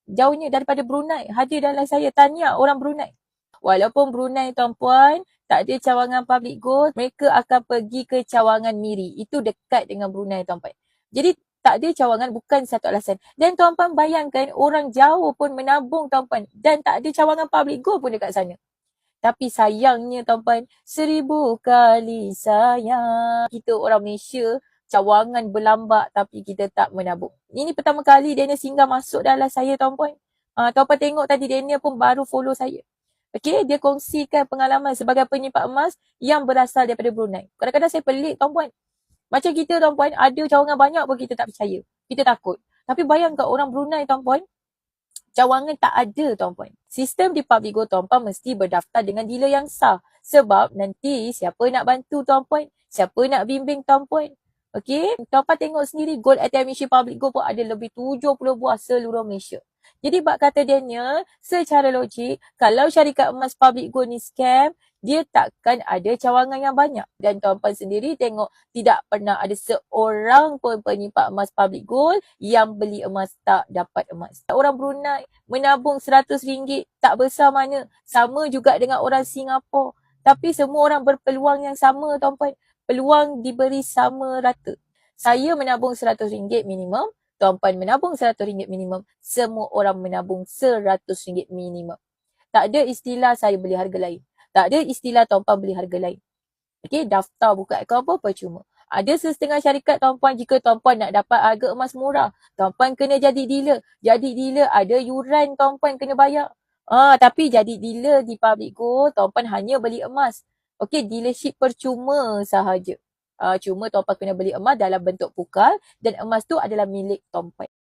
jauhnya daripada Brunei. Hadir dalam saya tanya orang Brunei. Walaupun Brunei tuan-puan tak ada cawangan public gold, mereka akan pergi ke cawangan Miri. Itu dekat dengan Brunei tuan-puan. Jadi tak ada cawangan bukan satu alasan. Dan tuan-puan bayangkan orang jauh pun menabung tuan-puan dan tak ada cawangan public gold pun dekat sana. Tapi sayangnya tuan-puan, 1000 kali sayang. Kita orang Malaysia, cawangan berlambak tapi kita tak menabung. Ini pertama kali Daniel singgah masuk dalam saya tuan-puan. Tuan-puan tengok tadi Daniel pun baru follow saya. Okey, dia kongsikan pengalaman sebagai penyimpan emas yang berasal daripada Brunei. Kadang-kadang saya pelik tuan-puan. Macam kita tuan-puan, ada cawangan banyak pun kita tak percaya. Kita takut. Tapi bayangkan orang Brunei tuan-puan, cawangan tak ada tuan-puan. Sistem di public gold tuan-puan mesti berdaftar dengan dealer yang sah. Sebab nanti siapa nak bantu tuan-puan, siapa nak bimbing tuan-puan. Okey, tuan-puan tengok sendiri Gold ATM Machine Public Gold pun ada lebih 70 buah seluruh Malaysia. Jadi bab kata Daniel, secara logik, kalau syarikat emas public gold ni scam, dia takkan ada cawangan yang banyak. Dan tuan-puan sendiri tengok tidak pernah ada seorang pun penyimpan emas public gold yang beli emas tak dapat emas. Orang Brunei menabung RM100 tak besar mana. Sama juga dengan orang Singapura. Tapi semua orang berpeluang yang sama tuan-puan. Peluang diberi sama rata. Saya menabung RM100 minimum. Tuan-puan menabung RM100 minimum. Semua orang menabung RM100 minimum. Tak ada istilah saya beli harga lain. Tak ada istilah tuan-puan beli harga lain. Okey, daftar buka akaun apa percuma. Ada setengah syarikat tuan-puan jika tuan-puan nak dapat harga emas murah. Tuan-puan kena jadi dealer. Jadi dealer ada yuran tuan-puan kena bayar. Tapi jadi dealer di public gold, tuan-puan hanya beli emas. Okey, dealership percuma sahaja. Cuma tuan-puan kena beli emas dalam bentuk pukal dan emas tu adalah milik tuan-puan.